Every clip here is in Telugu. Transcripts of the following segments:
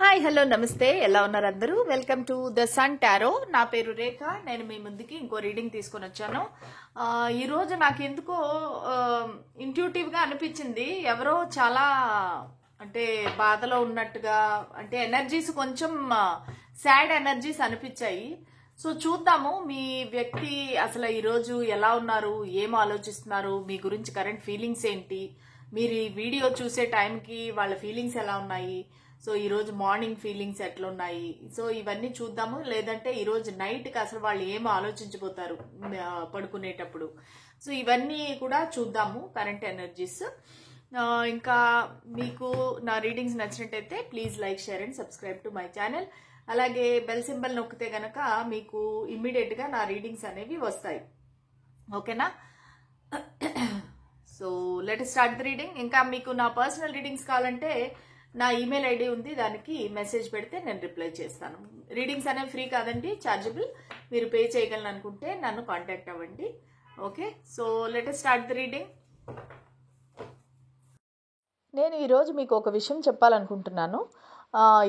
హాయ్ హలో నమస్తే, ఎలా ఉన్నారు అందరూ? Welcome to the sun tarot. నా పేరు రేఖ. నేను మీ ముందుకి ఇంకో రీడింగ్ తీసుకొని వచ్చాను. ఈరోజు నాకు ఎందుకో ఇంట్యూటివ్గా అనిపించింది. ఎవరో చాలా అంటే బాధలో ఉన్నట్టుగా, అంటే ఎనర్జీస్ కొంచెం సాడ్ ఎనర్జీస్ అనిపించాయి. సో చూద్దాము మీ వ్యక్తి అసలు ఈరోజు ఎలా ఉన్నారు, ఏం ఆలోచిస్తున్నారు, మీ గురించి కరెంట్ ఫీలింగ్స్ ఏంటి, మీరు ఈ వీడియో చూసే టైంకి వాళ్ళ ఫీలింగ్స్ ఎలా ఉన్నాయి, సో ఈరోజు మార్నింగ్ ఫీలింగ్స్ ఎట్లున్నాయి, సో ఇవన్నీ చూద్దాము. లేదంటే ఈరోజు నైట్కి అసలు వాళ్ళు ఏం ఆలోచించబోతారు పడుకునేటప్పుడు, సో ఇవన్నీ కూడా చూద్దాము కరెంట్ ఎనర్జీస్. ఇంకా మీకు నా రీడింగ్స్ నచ్చినట్టయితే please like, share and subscribe to my channel. అలాగే బెల్ సింబల్ నొక్కితే గనక మీకు ఇమ్మీడియట్గా నా రీడింగ్స్ అనేవి వస్తాయి. ఓకేనా? So let start the reading. ఇంకా మీకు నా పర్సనల్ రీడింగ్స్ కావాలంటే నా ఈమెయిల్ ఐడి ఉంది, దానికి మెసేజ్ పెడితే నేను రిప్లై చేస్తాను. రీడింగ్స్ అనేవి ఫ్రీ కాదండి, ఛార్జబుల్. మీరు పే చేయగలను అనుకుంటే నన్ను కాంటాక్ట్ అవ్వండి. Okay, so let start the reading. నేను ఈరోజు మీకు ఒక విషయం చెప్పాలనుకుంటున్నాను.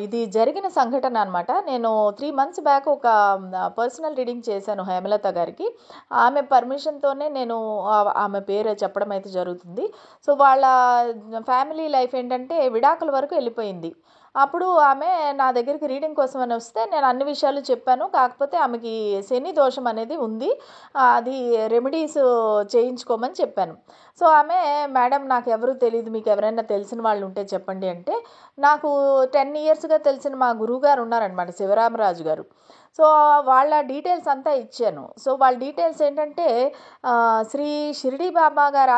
ఇది జరిగిన సంఘటన అనమాట. నేను 3 months బ్యాక్ ఒక పర్సనల్ రీడింగ్ చేశాను హేమలత గారికి. ఆమె పర్మిషన్తోనే నేను ఆమె పేరు చెప్పడం అయితే జరుగుతుంది. సో వాళ్ళ ఫ్యామిలీ లైఫ్ ఏంటంటే విడాకుల వరకు వెళ్ళిపోయింది. అప్పుడు ఆమె నా దగ్గరికి రీడింగ్ కోసం అని వస్తే నేను అన్ని విషయాలు చెప్పాను. కాకపోతే ఆమెకి శని దోషం అనేది ఉంది, అది రెమెడీస్ చేయించుకోమని చెప్పాను. సో ఆమె, మేడం నాకు ఎవరు తెలియదు, మీకు ఎవరైనా తెలిసిన వాళ్ళు ఉంటే చెప్పండి అంటే, నాకు 10 yearsగా తెలిసిన మా గురువుగారు ఉన్నారనమాట, శివరామరాజు గారు. సో వాళ్ళ డీటెయిల్స్ అంతా ఇచ్చాను. సో వాళ్ళ డీటెయిల్స్ ఏంటంటే శ్రీ షిరిడి బాబా గారి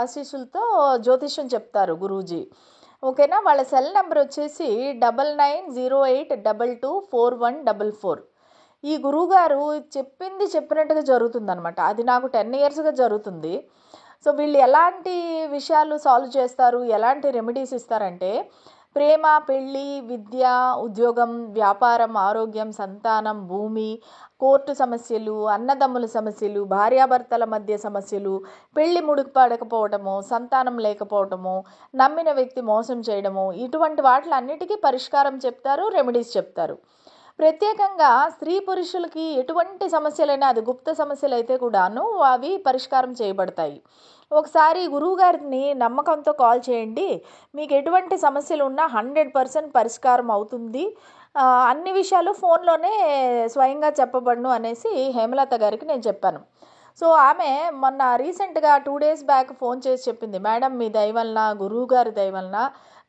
ఆశీస్సులతో జ్యోతిష్యం చెప్తారు గురూజీ. ఓకేనా? వాళ్ళ సెల్ నెంబర్ వచ్చేసి 9908224144. ఈ గురువుగారు చెప్పింది చెప్పినట్టుగా జరుగుతుందనమాట. అది నాకు 10 yearsగా జరుగుతుంది. సో వీళ్ళు ఎలాంటి విషయాలు సాల్వ్ చేస్తారు, ఎలాంటి రెమెడీస్ ఇస్తారంటే, ప్రేమ, పెళ్ళి, విద్య, ఉద్యోగం, వ్యాపారం, ఆరోగ్యం, సంతానం, భూమి, కోర్టు సమస్యలు, అన్నదమ్ముల సమస్యలు, భార్యాభర్తల మధ్య సమస్యలు, పెళ్లి ముడిపడకపోవటము, సంతానం లేకపోవటము, నమ్మిన వ్యక్తి మోసం చేయడము, ఇటువంటి వాటిలన్నిటికీ పరిష్కారం చెప్తారు, రెమెడీస్ చెప్తారు. ప్రత్యేకంగా స్త్రీ పురుషులకి ఎటువంటి సమస్యలైనా, అది గుప్త సమస్యలు అయితే కూడాను అవి పరిష్కారం చేయబడతాయి. ఒకసారి గురువుగారిని నమ్మకంతో కాల్ చేయండి, మీకు ఎటువంటి సమస్యలు ఉన్నా 100% పరిష్కారం అవుతుంది, అన్ని విషయాలు ఫోన్లోనే స్వయంగా చెప్పబడును అనేసి హేమలత గారికి నేను చెప్పాను. సో ఆమె మొన్న రీసెంట్గా 2 days బ్యాక్ ఫోన్ చేసి చెప్పింది, మేడం మీ దయ వలన, గురువు గారి దయ వలన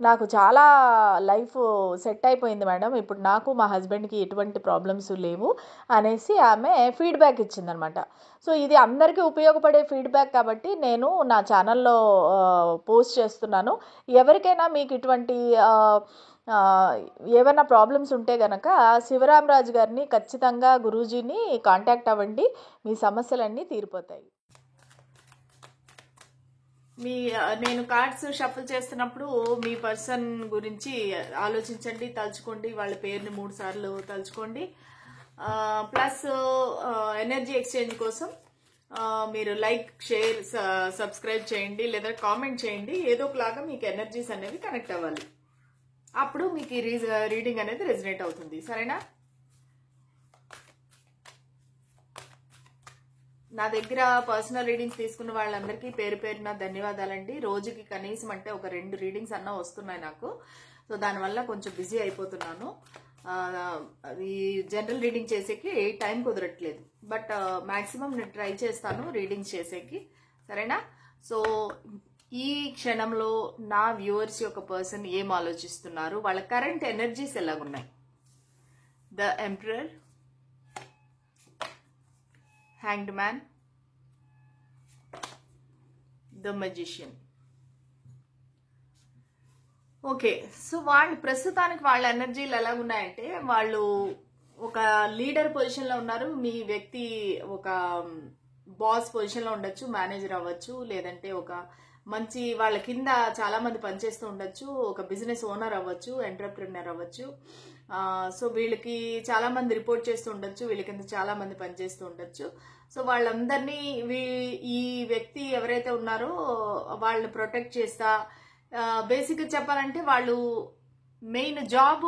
నాకు చాలా లైఫ్ సెట్ అయిపోయింది మేడం, ఇప్పుడు నాకు మా హస్బెండ్కి ఎటువంటి ప్రాబ్లమ్స్ లేవు అనేసి ఆమె ఫీడ్బ్యాక్ ఇచ్చిందనమాట. సో ఇది అందరికీ ఉపయోగపడే ఫీడ్బ్యాక్ కాబట్టి నేను నా ఛానల్లో పోస్ట్ చేస్తున్నాను. ఎవరికైనా మీకు ఇటువంటి ఏమైనా ప్రాబ్లమ్స్ ఉంటే కనుక శివరామరాజు గారిని ఖచ్చితంగా గురూజీని కాంటాక్ట్ అవ్వండి, మీ సమస్యలన్నీ తీరిపోతాయి. నేను కార్డ్స్ షఫల్ చేస్తున్నప్పుడు మీ పర్సన్ గురించి ఆలోచించండి, తలుచుకోండి, వాళ్ళ పేరుని 3 సార్లు తలుచుకోండి. ప్లస్ ఎనర్జీ ఎక్స్చేంజ్ కోసం మీరు లైక్, షేర్, సబ్స్క్రైబ్ చేయండి, లేదా కామెంట్ చేయండి. ఏదో ఒకలాగా మీకు ఎనర్జీస్ అనేవి కనెక్ట్ అవ్వాలి, అప్పుడు మీకు ఈ రీడింగ్ అనేది రెజనేట్ అవుతుంది. సరేనా? నా దగ్గర పర్సనల్ రీడింగ్స్ తీసుకున్న వాళ్ళందరికీ పేరు పేరున ధన్యవాదాలండి. రోజుకి కనీసం అంటే ఒక 2 రీడింగ్స్ అన్నా వస్తున్నాయి నాకు. సో దానివల్ల కొంచెం బిజీ అయిపోతున్నాను. అది జనరల్ రీడింగ్ చేసేకి టైం కుదరట్లేదు, బట్ మ్యాక్సిమం నేను ట్రై చేస్తాను రీడింగ్స్ చేసేకి. సరేనా? సో ఈ క్షణంలో నా వ్యూవర్స్ యొక్క పర్సన్ ఏం ఆలోచిస్తున్నారు, వాళ్ళ కరెంట్ ఎనర్జీస్ ఎలాగున్నాయి. The emperor, hanged man, the magician. Okay, so వాళ్ళు ప్రస్తుతానికి వాళ్ళ ఎనర్జీలు ఎలాగున్నాయంటే, వాళ్ళు ఒక లీడర్ పొజిషన్లో ఉన్నారు. మీ వ్యక్తి ఒక బాస్ పొజిషన్లో ఉండొచ్చు, మేనేజర్ అవ్వచ్చు, లేదంటే ఒక మంచి వాళ్ళ కింద చాలా మంది పనిచేస్తూ ఉండొచ్చు, ఒక బిజినెస్ ఓనర్ అవ్వచ్చు, ఎంటర్ప్రెన్యూర్ అవ్వచ్చు. సో వీళ్ళకి చాలా మంది రిపోర్ట్ చేస్తూ ఉండొచ్చు, వీళ్ళ కింద చాలా మంది పనిచేస్తూ ఉండొచ్చు. సో వాళ్ళందరినీ ఈ వ్యక్తి ఎవరైతే ఉన్నారో వాళ్ళని ప్రొటెక్ట్ చేస్తా, బేసిక్గా చెప్పాలంటే వాళ్ళు మెయిన్ జాబ్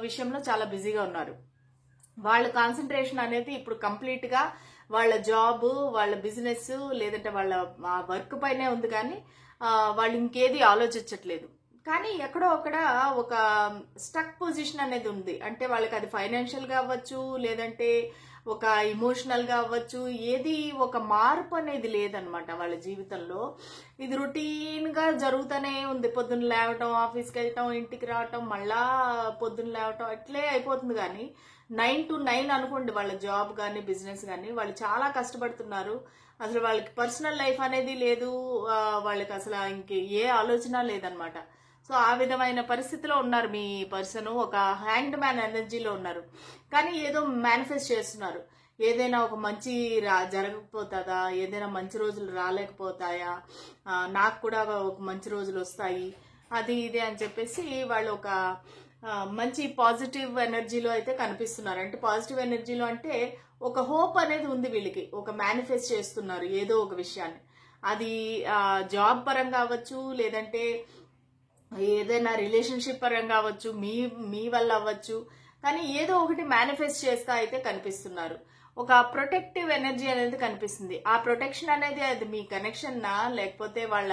విషయంలో చాలా బిజీగా ఉన్నారు. వాళ్ళ కాన్సన్ట్రేషన్ అనేది ఇప్పుడు కంప్లీట్గా వాళ్ళ జాబ్, వాళ్ళ బిజినెస్, లేదంటే వాళ్ళ వర్క్ పైనే ఉంది. కానీ వాళ్ళు ఇంకేది ఆలోచించట్లేదు. కానీ ఎక్కడో అక్కడ ఒక స్టక్ పొజిషన్ అనేది ఉంది. అంటే వాళ్ళకి అది ఫైనాన్షియల్గా అవ్వచ్చు, లేదంటే ఒక ఇమోషనల్గా అవ్వచ్చు, ఏది ఒక మార్పు అనేది లేదనమాట వాళ్ళ జీవితంలో. ఇది రొటీన్గా జరుగుతూనే ఉంది. పొద్దున్న లేవటం, ఆఫీస్కి వెళ్ళటం, ఇంటికి రావటం, మళ్ళా పొద్దున్న లేవటం, అట్లే అయిపోతుంది. కానీ 9 to 9 అనుకోండి వాళ్ళ జాబ్ కానీ బిజినెస్ కానీ. వాళ్ళు చాలా కష్టపడుతున్నారు. అసలు వాళ్ళకి పర్సనల్ లైఫ్ అనేది లేదు. వాళ్ళకి అసలు ఇంకే ఏ ఆలోచన లేదనమాట. సో ఆ విధమైన పరిస్థితిలో ఉన్నారు మీ పర్సన్. ఒక హ్యాండ్ మ్యాన్ ఎనర్జీలో ఉన్నారు. కానీ ఏదో మేనిఫెస్ట్ చేస్తున్నారు. ఏదైనా ఒక మంచి జరగకపోతుందా, ఏదైనా మంచి రోజులు రాలేకపోతాయా, నాకు కూడా ఒక మంచి రోజులు వస్తాయి, అది ఇది అని చెప్పేసి వాళ్ళు ఒక మంచి పాజిటివ్ ఎనర్జీలో అయితే కనిపిస్తున్నారు. అంటే పాజిటివ్ ఎనర్జీలో అంటే ఒక హోప్ అనేది ఉంది వీళ్ళకి. ఒక మేనిఫెస్ట్ చేస్తున్నారు ఏదో ఒక విషయాన్ని. అది జాబ్ పరంగా అవ్వచ్చు, లేదంటే ఏదైనా రిలేషన్షిప్ పరంగా అవ్వచ్చు, మీ వల్ల అవ్వచ్చు. కానీ ఏదో ఒకటి మేనిఫెస్ట్ చేస్తా అయితే కనిపిస్తున్నారు. ఒక ప్రొటెక్టివ్ ఎనర్జీ అనేది కనిపిస్తుంది. ఆ ప్రొటెక్షన్ అనేది అది మీ కనెక్షన్నా, లేకపోతే వాళ్ళ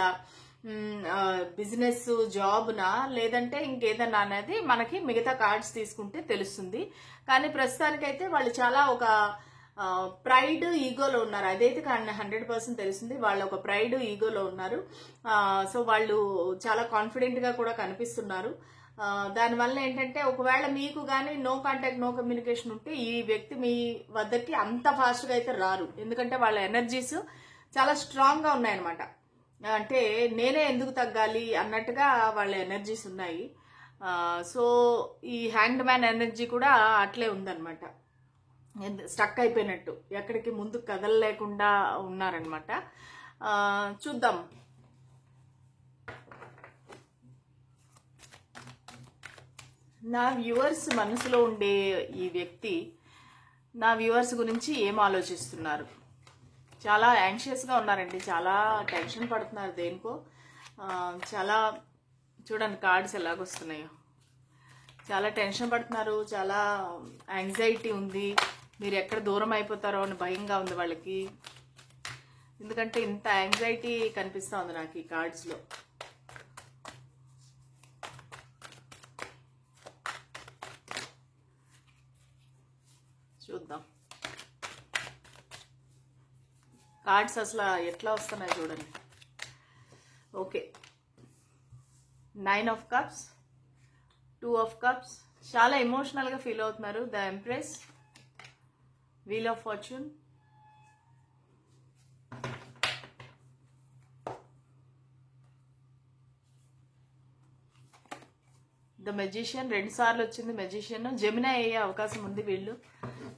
బిజినెస్ జాబ్నా, లేదంటే ఇంకేదన్నా అనేది మనకి మిగతా కార్డ్స్ తీసుకుంటే తెలుస్తుంది. కానీ ప్రస్తుతానికైతే వాళ్ళు చాలా ఒక ప్రైడ్ ఈగోలో ఉన్నారు. అదైతే 100% తెలుస్తుంది. వాళ్ళు ఒక ప్రైడ్ ఈగోలో ఉన్నారు. సో వాళ్ళు చాలా కాన్ఫిడెంట్గా కూడా కనిపిస్తున్నారు. దానివల్ల ఏంటంటే ఒకవేళ మీకు కానీ నో కాంటాక్ట్, నో కమ్యూనికేషన్ ఉంటే ఈ వ్యక్తి మీ వద్దకి అంత ఫాస్ట్గా అయితే రారు. ఎందుకంటే వాళ్ళ ఎనర్జీస్ చాలా స్ట్రాంగ్గా ఉన్నాయన్నమాట. అంటే నేనే ఎందుకు తగ్గాలి అన్నట్టుగా వాళ్ళ ఎనర్జీస్ ఉన్నాయి. సో ఈ హ్యాండ్ మ్యాన్ ఎనర్జీ కూడా అట్లే ఉందన్నమాట. స్టక్ అయిపోయినట్టు, ఎక్కడికి ముందు కదలలేకుండా ఉన్నారనమాట. చూద్దాం. నా వ్యూవర్స్ మనసులో ఉండే ఈ వ్యక్తి నా వ్యూవర్స్ గురించి ఏం ఆలోచిస్తున్నారు? చాలా యాంగ్షియస్గా ఉన్నారండి. చాలా టెన్షన్ పడుతున్నారు దేనికో. చాలా చూడండి కార్డ్స్ ఎలాగొస్తున్నాయో. చాలా టెన్షన్ పడుతున్నారు. చాలా యాంగ్జైటీ ఉంది. మీరు ఎక్కడ దూరం అయిపోతారో అని భయంగా ఉంది వాళ్ళకి. ఎందుకంటే ఇంత యాంగ్జైటీ కనిపిస్తూ ఉంది నాకు ఈ కార్డ్స్లో. చూద్దాం కార్డ్స్ అసలు ఎట్లా వస్తున్నాయి చూడండి. Okay, 9 of Cups, 2 of Cups. చాలా ఎమోషనల్గా ఫీల్ అవుతున్నారు. The empress, wheel of fortune, the magician. 2 సార్లు వచ్చింది మెజిషియన్. జెమినీ అయ్యే అవకాశం ఉంది వీళ్ళు.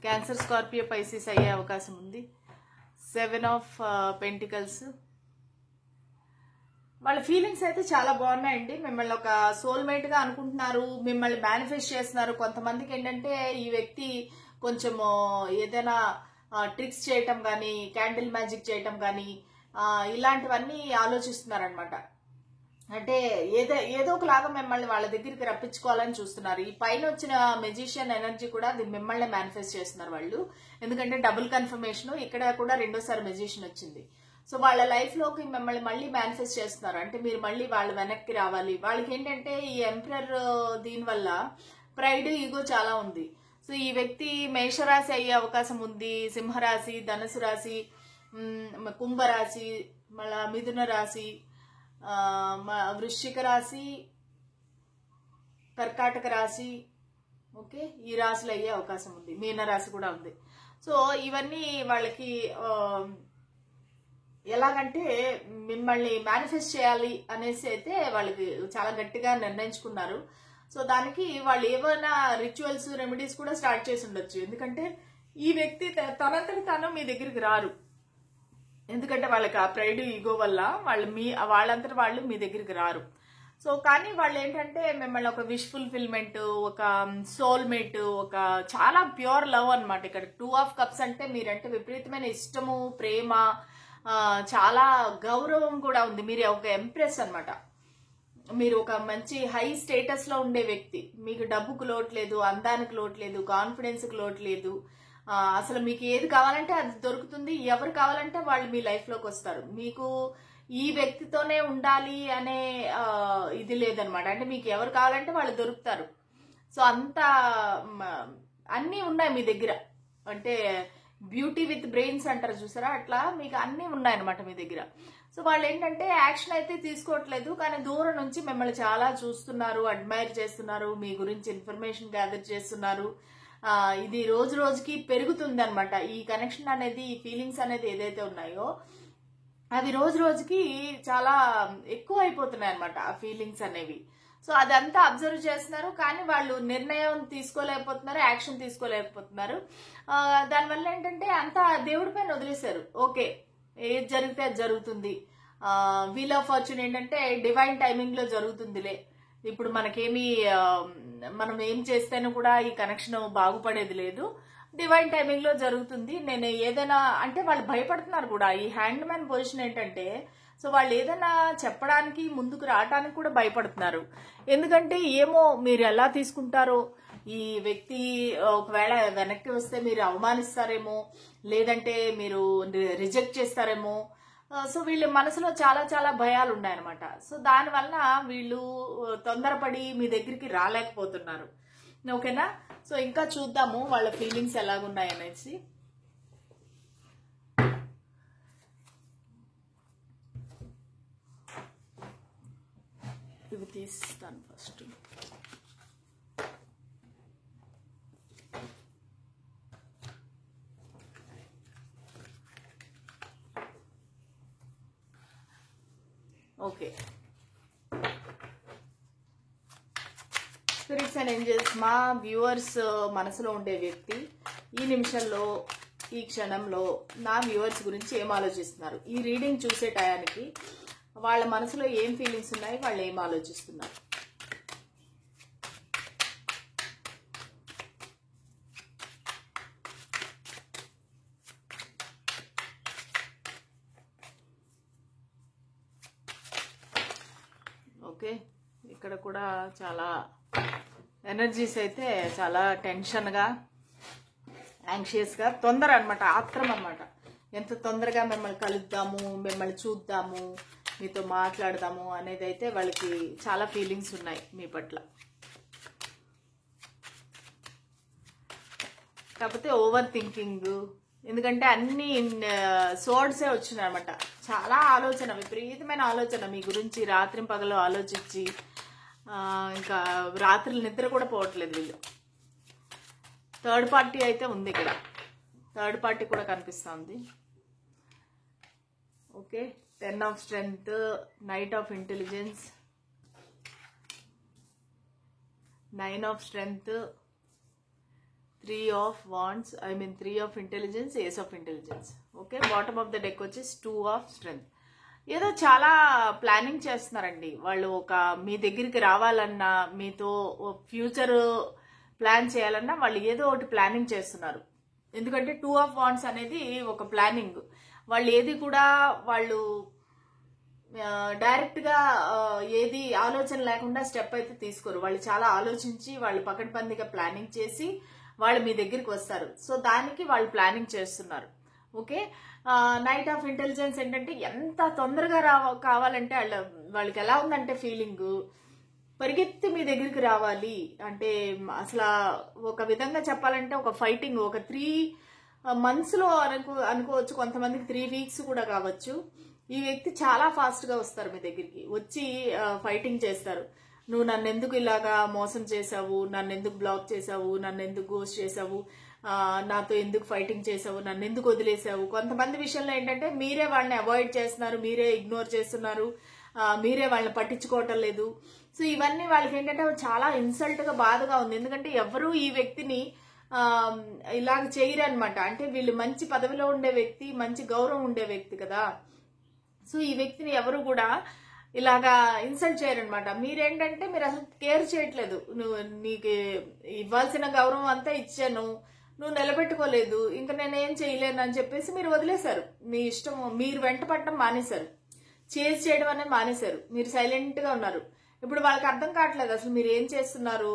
క్యాన్సర్, స్కార్పియో, పైసిస్ అయ్యే అవకాశం ఉంది. 7 of Pentacles. వాళ్ళ ఫీలింగ్స్ అయితే చాలా బాగున్నాయండి. మిమ్మల్ని ఒక సోల్మేట్గా అనుకుంటున్నారు. మిమ్మల్ని మేనిఫెస్ట్ చేస్తున్నారు. కొంతమందికి ఏంటంటే ఈ వ్యక్తి కొంచెం ఏదైనా ట్రిక్స్ చేయటం కానీ, క్యాండిల్ మ్యాజిక్ చేయటం కానీ, ఇలాంటివన్నీ ఆలోచిస్తున్నారనమాట. అంటే ఏదో ఒకలాగా మిమ్మల్ని వాళ్ళ దగ్గరికి రప్పించుకోవాలని చూస్తున్నారు. ఈ పైన వచ్చిన మెజిషియన్ ఎనర్జీ కూడా అది మిమ్మల్ని మేనిఫెస్ట్ చేస్తున్నారు వాళ్ళు. ఎందుకంటే డబుల్ కన్ఫర్మేషన్, ఇక్కడ కూడా 2సారి మెజిషియన్ వచ్చింది. సో వాళ్ళ లైఫ్లోకి మిమ్మల్ని మళ్ళీ మేనిఫెస్ట్ చేస్తున్నారు. అంటే మీరు మళ్ళీ వాళ్ళు వెనక్కి రావాలి. వాళ్ళకి ఏంటంటే ఈ ఎంపరర్ దీనివల్ల ప్రైడ్, ఈగో చాలా ఉంది. సో ఈ వ్యక్తి మేషరాశి అయ్యే అవకాశం ఉంది. సింహరాశి, ధనుసు రాశి, కుంభరాశి, మళ్ళా మిథున రాశి, వృశ్చిక రాశి, కర్కాటక రాశి. ఓకే, ఈ రాశులు అయ్యే అవకాశం ఉంది. మీన రాశి కూడా ఉంది. సో ఇవన్నీ వాళ్ళకి ఎలాగంటే మిమ్మల్ని మేనిఫెస్ట్ చేయాలి అనేసి అయితే వాళ్ళకి చాలా గట్టిగా నిర్ణయించుకున్నారు. సో దానికి వాళ్ళు ఏమైనా రిచువల్స్, రెమెడీస్ కూడా స్టార్ట్ చేసి ఉండొచ్చు. ఎందుకంటే ఈ వ్యక్తి తనంతటి తాను మీ దగ్గరికి రారు. ఎందుకంటే వాళ్ళకి ఆ ప్రైడ్, ఈగో వల్ల వాళ్ళంతటి వాళ్ళు మీ దగ్గరికి రారు. సో కానీ వాళ్ళు ఏంటంటే మిమ్మల్ని ఒక విష్ ఫుల్ఫిల్మెంట్, ఒక సోల్మేట్, ఒక చాలా ప్యూర్ లవ్ అనమాట. ఇక్కడ 2 of Cups అంటే మీరంటే విపరీతమైన ఇష్టము, ప్రేమ, చాలా గౌరవం కూడా ఉంది. మీరు ఒక ఎంప్రెస్ అనమాట. మీరు ఒక మంచి హై స్టేటస్ లో ఉండే వ్యక్తి, మీకు డబ్బుకు లోటు లేదు, అందానికి లోటు లేదు, కాన్ఫిడెన్స్ కి లోటు లేదు, అసలు మీకు ఏది కావాలంటే అది దొరుకుతుంది, ఎవరు కావాలంటే వాళ్ళు మీ లైఫ్ లోకి వస్తారు. మీకు ఈ వ్యక్తితోనే ఉండాలి అనే ఇది లేదనమాట. అంటే మీకు ఎవరు కావాలంటే వాళ్ళు దొరుకుతారు. సో అంత అన్నీ ఉన్నాయి మీ దగ్గర. అంటే బ్యూటీ విత్ బ్రెయిన్స్ అంటారు చూసారా, అట్లా మీకు అన్నీ ఉన్నాయన్నమాట మీ దగ్గర. సో వాళ్ళు ఏంటంటే యాక్షన్ అయితే తీసుకోవట్లేదు, కానీ దూరం నుంచి మిమ్మల్ని చాలా చూస్తున్నారు, అడ్మైర్ చేస్తున్నారు, మీ గురించి ఇన్ఫర్మేషన్ గ్యాదర్ చేస్తున్నారు. ఇది రోజు రోజుకి పెరుగుతుంది అనమాట. ఈ కనెక్షన్ అనేది, ఈ ఫీలింగ్స్ అనేది ఏదైతే ఉన్నాయో అవి రోజు రోజుకి చాలా ఎక్కువ అయిపోతున్నాయి అనమాట, ఆ ఫీలింగ్స్ అనేవి. సో అదంతా అబ్జర్వ్ చేస్తున్నారు, కానీ వాళ్ళు నిర్ణయం తీసుకోలేకపోతున్నారు, యాక్షన్ తీసుకోలేకపోతున్నారు. దానివల్ల ఏంటంటే అంతా దేవుడి పైన వదిలేశారు. ఓకే, ఏది జరిగితే అది జరుగుతుంది. వీల్ ఆఫ్ ఫార్చ్యూన్ ఏంటంటే డివైన్ టైమింగ్ లో జరుగుతుందిలే. ఇప్పుడు మనకేమి మనం ఏం చేస్తేనూ కూడా ఈ కనెక్షన్ బాగుపడేది లేదు, డివైన్ టైమింగ్ లో జరుగుతుంది. నేను ఏదైనా అంటే వాళ్ళు భయపడుతున్నారు కూడా. ఈ హ్యాండ్ మ్యాన్ పొజిషన్ ఏంటంటే, సో వాళ్ళు ఏదైనా చెప్పడానికి ముందుకు రావడానికి కూడా భయపడుతున్నారు. ఎందుకంటే ఏమో మీరు ఎలా తీసుకుంటారో, ఈ వ్యక్తి ఒకవేళ వెనక్కి వస్తే మీరు అవమానిస్తారేమో, లేదంటే మీరు రిజెక్ట్ చేస్తారేమో. సో వీళ్ళ మనసులో చాలా చాలా భయాలు ఉన్నాయన్నమాట. సో దానివల్ల వీళ్ళు తొందరపడి మీ దగ్గరికి రాలేకపోతున్నారు. ఓకేనా? సో ఇంకా చూద్దాము వాళ్ళ ఫీలింగ్స్ ఎలాగున్నాయనేసి. ఇవి తీస్తాను first. Okay, spirits and angels, మా వ్యూవర్స్ మనసులో ఉండే వ్యక్తి ఈ నిమిషంలో, ఈ క్షణంలో నా వ్యూవర్స్ గురించి ఏం ఆలోచిస్తున్నారు, ఈ రీడింగ్ చూసే టయానికి వాళ్ళ మనసులో ఏం ఫీలింగ్స్ ఉన్నాయి, వాళ్ళు ఏం ఆలోచిస్తున్నారు. ఓకే, ఇక్కడ కూడా చాలా ఎనర్జీస్ అయితే చాలా టెన్షన్గా, యాంగ్షియస్గా, తొందర అనమాట, ఆత్రం అనమాట. ఎంత తొందరగా మిమ్మల్ని కలుద్దాము, మిమ్మల్ని చూద్దాము, మీతో మాట్లాడదాము అనేది అయితే వాళ్ళకి చాలా ఫీలింగ్స్ ఉన్నాయి మీ పట్ల. కాకపోతే ఓవర్ థింకింగ్, ఎందుకంటే అన్ని సోర్డ్సే వచ్చినాయి అనమాట. చాలా ఆలోచన, విపరీతమైన ఆలోచన మీ గురించి రాత్రింపగలు ఆలోచించి ఇంకా రాత్రులు నిద్ర కూడా పోవట్లేదు వీళ్ళు. థర్డ్ పార్టీ అయితే ఉంది ఇక్కడ, థర్డ్ పార్టీ కూడా కనిపిస్తుంది. Okay, 10 of strength, knight of intelligence, 9 of strength, 3 of wands, 3 of intelligence, ace of intelligence. Okay, bottom of the deck వచ్చేసి 2 ఆఫ్ స్ట్రెంగ్త్. ఏదో చాలా ప్లానింగ్ చేస్తున్నారండి వాళ్ళు. మీ దగ్గరికి రావాలన్నా, మీతో ఫ్యూచర్ ప్లాన్ చేయాలన్నా వాళ్ళు ఏదో ఒకటి ప్లానింగ్ చేస్తున్నారు. ఎందుకంటే 2 ఆఫ్ వాండ్స్ అనేది ఒక ప్లానింగ్. వాళ్ళు ఏది కూడా వాళ్ళు డైరెక్ట్గా ఏది ఆలోచన లేకుండా స్టెప్ అయితే తీసుకోరు. వాళ్ళు చాలా ఆలోచించి, వాళ్ళు పకడ్బందీగా ప్లానింగ్ చేసి వాళ్ళు మీ దగ్గరికి వస్తారు. సో దానికి వాళ్ళు ప్లానింగ్ చేస్తున్నారు. ఓకే, నైట్ ఆఫ్ ఇంటెలిజెన్స్ ఏంటంటే ఎంత తొందరగా కావాలంటే వాళ్ళకి ఎలా ఉందంటే ఫీలింగ్, పరిగెత్తి మీ దగ్గరికి రావాలి అంటే, అసలు ఒక విధంగా చెప్పాలంటే ఒక ఫైటింగ్, ఒక 3 monthsలో అనుకోవచ్చు, కొంతమందికి 3 weeks కూడా కావచ్చు. ఈ వ్యక్తి చాలా ఫాస్ట్గా వస్తారు మీ దగ్గరికి, వచ్చి ఫైటింగ్ చేస్తారు. నువ్వు నన్ను ఎందుకు ఇలాగా మోసం చేసావు, నన్ను ఎందుకు బ్లాక్ చేసావు, నన్ను ఎందుకు గోస్ట్ చేసావు, నాతో ఎందుకు ఫైటింగ్ చేసావు, నన్ను ఎందుకు వదిలేసావు. కొంతమంది విషయంలో ఏంటంటే మీరే వాళ్ళని అవాయిడ్ చేస్తున్నారు, మీరే ఇగ్నోర్ చేస్తున్నారు, మీరే వాళ్ళని పట్టించుకోవటం లేదు. సో ఇవన్నీ వాళ్ళకి ఏంటంటే చాలా ఇన్సల్ట్గా, బాధగా ఉంది. ఎందుకంటే ఎవరు ఈ వ్యక్తిని ఇలాగ చేయరు అనమాట. అంటే వీళ్ళు మంచి పదవిలో ఉండే వ్యక్తి, మంచి గౌరవం ఉండే వ్యక్తి కదా. సో ఈ వ్యక్తిని ఎవరు కూడా ఇలాగా ఇన్సల్ట్ చేయరనమాట. మీరేంటంటే మీరు అసలు కేర్ చేయట్లేదు. నీకు ఇవ్వాల్సిన గౌరవం అంతా ఇచ్చాను, నువ్వు నిలబెట్టుకోలేదు, ఇంకా నేనేం చేయలేను అని చెప్పేసి మీరు వదిలేశారు. మీ ఇష్టం, మీరు వెంట పడటం మానేశారు, చేజ్ చేయడం అనేది మానేశారు. మీరు సైలెంట్గా ఉన్నారు. ఇప్పుడు వాళ్ళకి అర్థం కావట్లేదు అసలు మీరు ఏం చేస్తున్నారు,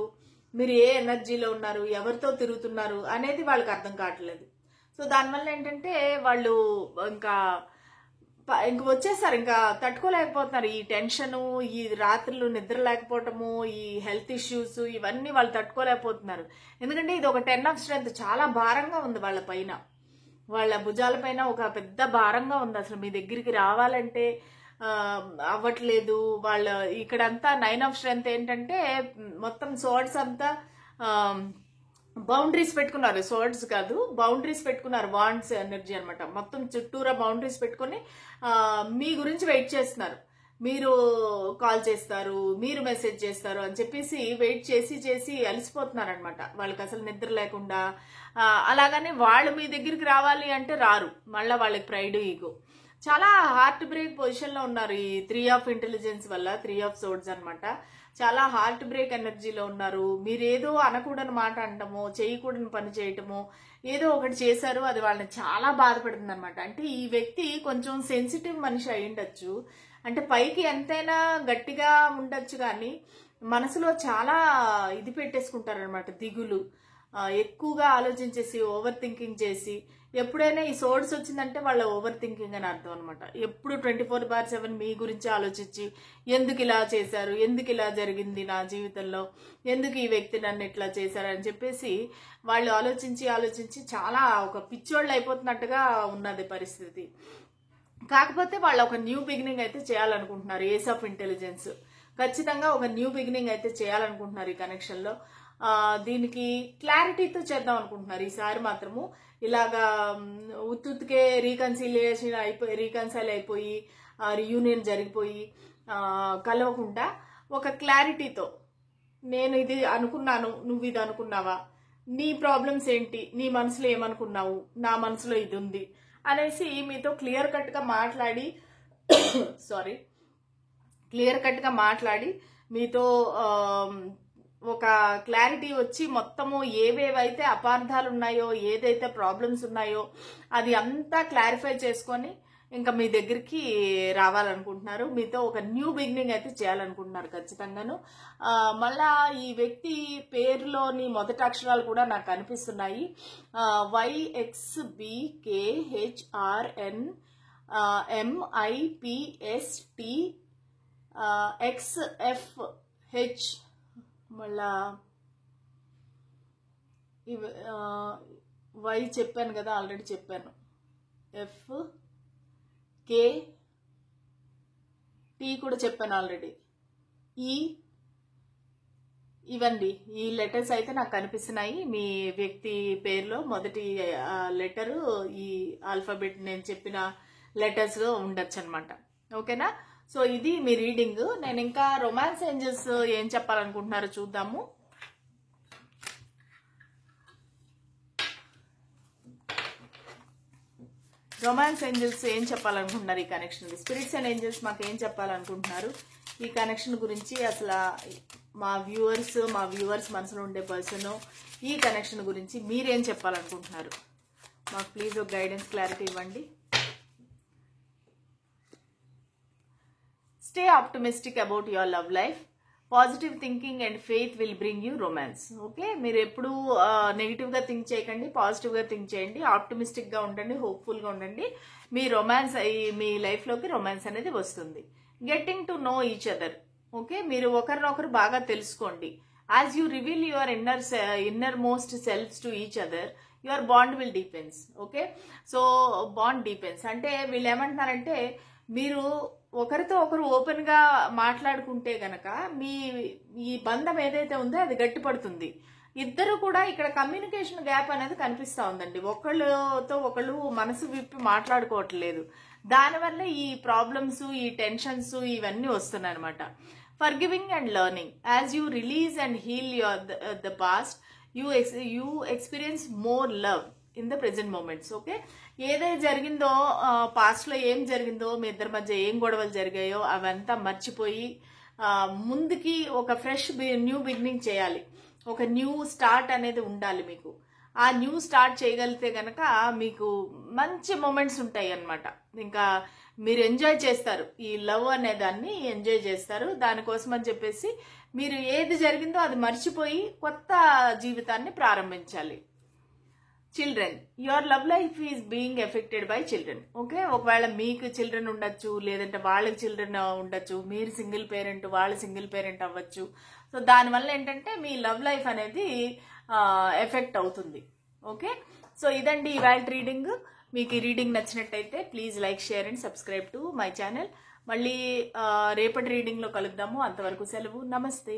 మీరు ఏ ఎనర్జీలో ఉన్నారు, ఎవరితో తిరుగుతున్నారు అనేది వాళ్ళకి అర్థం కావట్లేదు. సో దానివల్ల ఏంటంటే వాళ్ళు ఇంకా వచ్చేసారు, ఇంకా తట్టుకోలేకపోతున్నారు. ఈ టెన్షను, ఈ రాత్రులు నిద్ర లేకపోవటము, ఈ హెల్త్ ఇష్యూస్, ఇవన్నీ వాళ్ళు తట్టుకోలేకపోతున్నారు. ఎందుకంటే ఇది ఒక 10 ఆఫ్ స్ట్రెంగ్త్, చాలా భారంగా ఉంది వాళ్ళ పైన, వాళ్ళ భుజాల పైన ఒక పెద్ద భారంగా ఉంది. అసలు మీ దగ్గరికి రావాలంటే అవ్వట్లేదు. వాళ్ళ ఇక్కడంతా 9 ఆఫ్ స్ట్రెంగ్త్ ఏంటంటే మొత్తం సోర్డ్స్ అంతా బౌండరీస్ పెట్టుకున్నారు, సోర్డ్స్ కాదు బౌండరీస్ పెట్టుకున్నారు, వాండ్స్ ఎనర్జీ అనమాట. మొత్తం చుట్టూరా బౌండరీస్ పెట్టుకుని మీ గురించి వెయిట్ చేస్తున్నారు. మీరు కాల్ చేస్తారు, మీరు మెసేజ్ చేస్తారు అని చెప్పేసి వెయిట్ చేసి చేసి అలసిపోతున్నారు అనమాట. వాళ్ళకి అసలు నిద్ర లేకుండా. అలాగని వాళ్ళు మీ దగ్గరికి రావాలి అంటే రారు. మళ్ళీ వాళ్ళకి ప్రైడ్, ఈగో, చాలా హార్ట్ బ్రేక్ పొజిషన్లో ఉన్నారు. ఈ 3 ఆఫ్ ఇంటెలిజెన్స్ వల్ల, 3 ఆఫ్ సోర్డ్స్ అనమాట. చాలా హార్ట్ బ్రేక్ ఎనర్జీలో ఉన్నారు. మీరేదో అనకూడని మాట అంటమో, చేయకూడని పని చేయటమో, ఏదో ఒకటి చేశారు, అది వాళ్ళని చాలా బాధపడుతుంది అనమాట. అంటే ఈ వ్యక్తి కొంచెం సెన్సిటివ్ మనిషి అయి ఉండొచ్చు. అంటే పైకి ఎంతైనా గట్టిగా ఉండొచ్చు కానీ మనసులో చాలా ఇది పెట్టేసుకుంటారనమాట, దిగులు, ఎక్కువగా ఆలోచించేసి ఓవర్ థింకింగ్ చేసి. ఎప్పుడైనా ఈ సోర్స్ వచ్చిందంటే వాళ్ళ ఓవర్ థింకింగ్ అని అర్థం అనమాట. ఎప్పుడు 24/7 మీ గురించి ఆలోచించి, ఎందుకు ఇలా చేశారు, ఎందుకు ఇలా జరిగింది నా జీవితంలో, ఎందుకు ఈ వ్యక్తి నన్ను ఇట్లా చేశారు అని చెప్పేసి వాళ్ళు ఆలోచించి ఆలోచించి చాలా ఒక పిచ్చోళ్ళు అయిపోతున్నట్టుగా ఉన్నది పరిస్థితి. కాకపోతే వాళ్ళు ఒక న్యూ బిగినింగ్ అయితే చేయాలనుకుంటున్నారు. ఏస్ ఆఫ్ ఇంటెలిజెన్స్ ఖచ్చితంగా ఒక న్యూ బిగినింగ్ అయితే చేయాలనుకుంటున్నారు ఈ కనెక్షన్లో. దీనికి క్లారిటీతో చేద్దాం అనుకుంటున్నారు ఈసారి మాత్రము. ఇలాగా ఉత్తుకే రీకన్సైల్ అయిపోయి రియూనియన్ జరిగిపోయి కలవకుండా ఒక క్లారిటీతో, నేను ఇది అనుకున్నాను, నువ్వు ఇది అనుకున్నావా, నీ ప్రాబ్లమ్స్ ఏంటి, నీ మనసులో ఏమనుకున్నావు, నా మనసులో ఇది ఉంది అనేసి మీతో క్లియర్ కట్గా మాట్లాడి మీతో ఒక క్లారిటీ వచ్చి మొత్తము ఏవేవైతే అపార్థాలు ఉన్నాయో, ఏదైతే ప్రాబ్లమ్స్ ఉన్నాయో అది అంతా క్లారిఫై చేసుకొని ఇంకా మీ దగ్గరికి రావాలనుకుంటున్నారు. మీతో ఒక న్యూ బిగినింగ్ అయితే చేయాలనుకుంటున్నారు ఖచ్చితంగాను. మళ్ళా ఈ వ్యక్తి పేరులోని మొదటి అక్షరాలు కూడా నాకు కనిపిస్తున్నాయి. YXBKHRNMIPSTXFH, మళ్ళా వై చెప్పాను కదా, ఆల్రెడీ చెప్పాను. FKT కూడా చెప్పాను ఆల్రెడీ. ఇవండి ఈ లెటర్స్ అయితే నాకు కనిపిస్తున్నాయి. మీ వ్యక్తి పేరులో మొదటి లెటరు ఈ ఆల్ఫాబెట్ నేను చెప్పిన లెటర్స్ ఉండొచ్చు అనమాట. ఓకేనా? సో ఇది మీ రీడింగ్. నేను ఇంకా రొమాన్స్ ఏంజల్స్ ఏం చెప్పాలనుకుంటున్నారో చూద్దాము. రొమాన్స్ ఏంజల్స్ ఏం చెప్పాలనుకుంటున్నారు ఈ కనెక్షన్, స్పిరిట్స్ అండ్ ఏంజల్స్ మాకు ఏం చెప్పాలనుకుంటున్నారు ఈ కనెక్షన్ గురించి, అసలు మా వ్యూవర్స్ మనసులో ఉండే పర్సన్ ఈ కనెక్షన్ గురించి మీరేం చెప్పాలనుకుంటున్నారు మాకు ప్లీజ్ ఒక గైడెన్స్, క్లారిటీ ఇవ్వండి. Stay optimistic about your love life. Positive thinking and faith will bring you romance. Okay, మీరు ఎప్పుడు నెగిటివ్గా థింక్ చేయకండి, పాజిటివ్గా థింక్ చేయండి, ఆప్టమిస్టిక్గా ఉండండి, హోప్ఫుల్గా ఉండండి. మీ మీ లైఫ్లోకి రొమాన్స్ అనేది వస్తుంది. Getting to know each other. Okay, మీరు ఒకరినొకరు బాగా తెలుసుకోండి. As you reveal your innermost selfs to each other, your bond will deepens. Okay, so bond deepens అంటే వీళ్ళు ఏమంటున్నారంటే, మీరు ఒకరితో ఒకరు ఓపెన్ గా మాట్లాడుకుంటే గనక ఈ బంధం ఏదైతే ఉందో అది గట్టిపడుతుంది. ఇద్దరు కూడా ఇక్కడ కమ్యూనికేషన్ గ్యాప్ అనేది కనిపిస్తా ఉందండి. ఒకళ్ళతో ఒకళ్ళు మనసు విప్పి మాట్లాడుకోవట్లేదు. దానివల్ల ఈ ప్రాబ్లమ్స్, ఈ టెన్షన్స్ ఇవన్నీ వస్తున్నాయి అనమాట. Forgiving and learning. As you release and heal the past, you experience more love in the present moments. Okay, ఏదైతే జరిగిందో, పాస్ట్లో ఏం జరిగిందో, మీ ఇద్దరి మధ్య ఏం గొడవలు జరిగాయో అవంతా మర్చిపోయి ముందుకి ఒక ఫ్రెష్ న్యూ బిగినింగ్ చేయాలి. ఒక న్యూ స్టార్ట్ అనేది ఉండాలి మీకు. ఆ న్యూ స్టార్ట్ చేయగలిగితే గనక మీకు మంచి మూమెంట్స్ ఉంటాయి అన్నమాట. ఇంకా మీరు ఎంజాయ్ చేస్తారు, ఈ లవ్ అనే దాన్ని ఎంజాయ్ చేస్తారు. దానికోసం అని చెప్పేసి మీరు ఏది జరిగిందో అది మర్చిపోయి కొత్త జీవితాన్ని ప్రారంభించాలి. Children, your love life is being affected by children. Okay, ఒకవేళ మీకు చిల్డ్రన్ ఉండొచ్చు, లేదంటే వాళ్ళకి చిల్డ్రన్ ఉండొచ్చు, మీరు సింగిల్ పేరెంట్, వాళ్ళు సింగిల్ పేరెంట్ అవ్వచ్చు. సో దానివల్ల ఏంటంటే మీ లవ్ లైఫ్ అనేది ఎఫెక్ట్ అవుతుంది. ఓకే, సో ఇదండి ఇవాళ రీడింగ్. మీకు ఈ రీడింగ్ నచ్చినట్టయితే please like, share and subscribe to my channel. మళ్ళీ రేపటి రీడింగ్లో కలుద్దాము. అంతవరకు సెలవు. నమస్తే.